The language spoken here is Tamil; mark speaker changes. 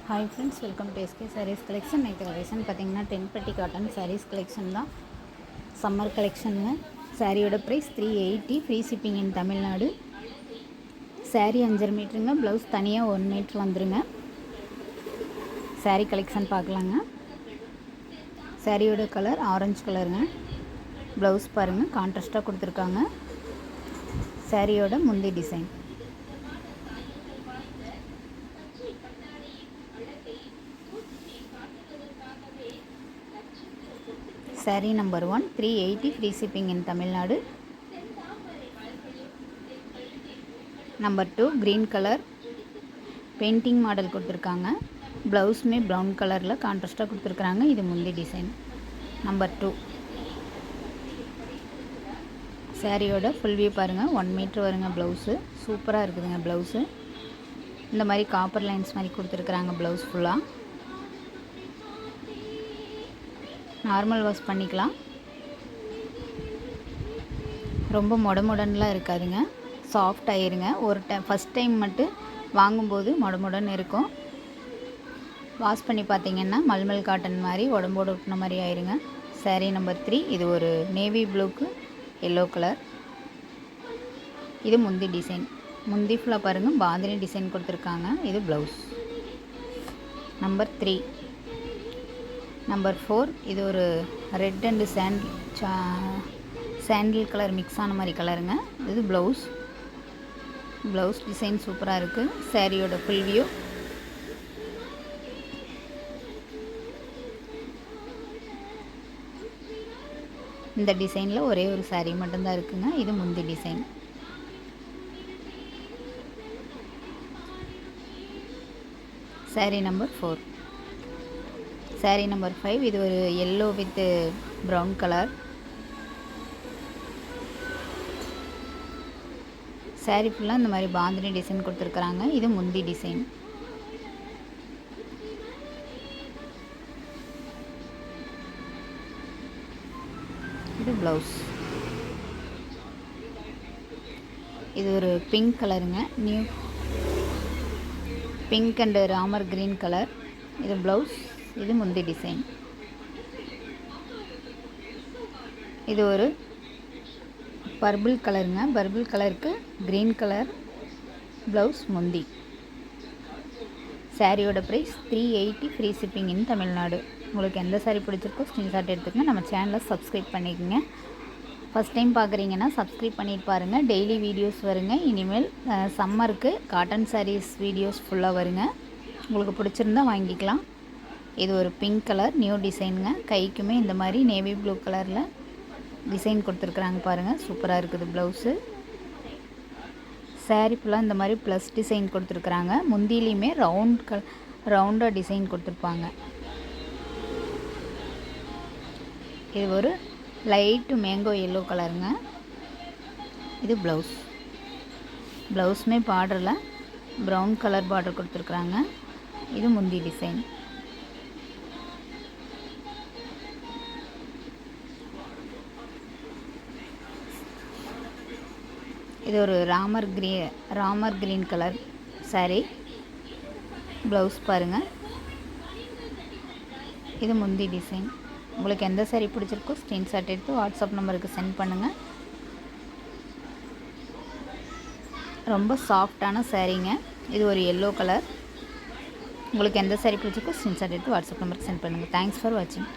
Speaker 1: Hi friends, welcome to SK sarees collection. நேற்று கலெக்ஷன் பார்த்தீங்கன்னா 10 பட்டி காட்டன் சாரீஸ் கலெக்ஷன் தான். சம்மர் கலெக்ஷனுங்க. சாரியோட price 380, free shipping in Tamil Nadu. Saree 5.5 மீட்டருங்க, ப்ளவுஸ் தனியாக 1 மீட்ரு வந்துருங்க. சாரீ கலெக்ஷன் பார்க்கலாங்க. சாரியோட கலர் ஆரஞ்சு கலருங்க. ப்ளவுஸ் பாருங்கள், கான்ட்ராஸ்ட்டாக கொடுத்துருக்காங்க. சாரியோட முந்தி design. Sari number 1 380, free shipping in Tamil Nadu. Number 2 green colour painting model கொடுத்துருக்காங்க. ப்ளவுஸுமே ப்ரௌன் கலரில் கான்ட்ராஸ்ட்டாக கொடுத்துருக்குறாங்க. இது முந்தி டிசைன். நம்பர் 2 சாரியோட ஃபுல் வியூ பாருங்கள். 1 மீட்ரு வருங்க ப்ளவுஸு. சூப்பராக இருக்குதுங்க ப்ளவுஸு. இந்த மாதிரி காப்பர் லைன்ஸ் மாதிரி கொடுத்துருக்குறாங்க ப்ளவுஸ் ஃபுல்லாக. நார்மல் வாஷ் பண்ணிக்கலாம். ரொம்ப மொடமுடன்லாம் இருக்காதுங்க, சாஃப்ட் ஆயிருங்க. ஒரு ஃபஸ்ட் டைம் மட்டும் வாங்கும்போது மொடமுடன் இருக்கும். வாஷ் பண்ணி பார்த்தீங்கன்னா மல்மல் காட்டன் மாதிரி உடம்போடு ஒட்டின மாதிரி ஆயிருங்க. சாரீ நம்பர் 3 இது ஒரு நேவி ப்ளூக்கு எல்லோ கலர். இது முந்தி டிசைன். முந்தி ஃபுல்லாக பாருங்கள், பாந்தினி டிசைன் கொடுத்துருக்காங்க. இது ப்ளவுஸ். நம்பர் 3 நம்பர் 4 இது ஒரு red and sandal colour mix ஆன மாதிரி கலருங்க. இது ப்ளவுஸ். ப்ளவுஸ் டிசைன் சூப்பராக இருக்குது. சாரியோட ஃபுல் வியூ. இந்த டிசைனில் ஒரே ஒரு சாரீ மட்டும்தான் இருக்குங்க. இது முந்தி design. Sari number 4. Sari number 5 இது ஒரு yellow with brown colour. Sari ஃபுல்லாக இந்த மாதிரி பாந்தினி டிசைன் கொடுத்துருக்குறாங்க. இது முந்தி டிசைன். இது ப்ளவுஸ். இது ஒரு பிங்க் கலருங்க. New pink and Ramar green colour. இது ப்ளவுஸ். இது முந்தி டிசைன். இது ஒரு பர்பிள் கலருங்க. பர்பிள் கலருக்கு க்ரீன் கலர் ப்ளவுஸ் முந்தி. சாரியோட price 380, free shipping in Tamil Nadu. உங்களுக்கு எந்த சாரீ பிடிச்சிருக்கோ ஸ்க்ரீன்ஷாட் எடுத்துக்கங்க. நம்ம சேனலை சப்ஸ்கிரைப் பண்ணிக்கோங்க. ஃபஸ்ட் டைம் பார்க்குறீங்கன்னா சப்ஸ்கிரைப் பண்ணிட்டு பாருங்கள். டெய்லி வீடியோஸ் வருங்க. இனிமேல் சம்மருக்கு காட்டன் சாரீஸ் வீடியோஸ் ஃபுல்லாக வருங்க. உங்களுக்கு பிடிச்சிருந்தா வாங்கிக்கலாம். இது ஒரு பிங்க் கலர் நியூ டிசைனுங்க. கைக்குமே இந்த மாதிரி நேவி ப்ளூ கலரில் டிசைன் கொடுத்துருக்குறாங்க பாருங்கள். சூப்பராக இருக்குது ப்ளவுஸு. சாரீ ஃபுல்லாக இந்த மாதிரி ப்ளஸ் டிசைன் கொடுத்துருக்குறாங்க. முந்திலையுமே ரவுண்டாக டிசைன் கொடுத்துருப்பாங்க. இது ஒரு லைட்டு மேங்கோ எல்லோ கலருங்க. இது ப்ளவுஸ். ப்ளவுஸுமே பார்டரில் ப்ரௌன் கலர் பார்டர் கொடுத்துருக்குறாங்க. இது முந்தி டிசைன். இது ஒரு Ramar green colour sari. Blouse பாருங்கள். இது முந்தி டிசைன். உங்களுக்கு எந்த சாரீ பிடிச்சிருக்கோ ஸ்க்ரீன்ஷாட் எடுத்து வாட்ஸ்அப் நம்பருக்கு சென்ட் பண்ணுங்கள். ரொம்ப சாஃப்டான சாரீங்க. இது ஒரு எல்லோ கலர். உங்களுக்கு எந்த சாரீ பிடிச்சிருக்கோ ஸ்க்ரீன்ஷாட் எடுத்து வாட்ஸ்அப் நம்பருக்கு சென்ட் பண்ணுங்கள். தேங்க்ஸ் ஃபார் வாட்சிங்.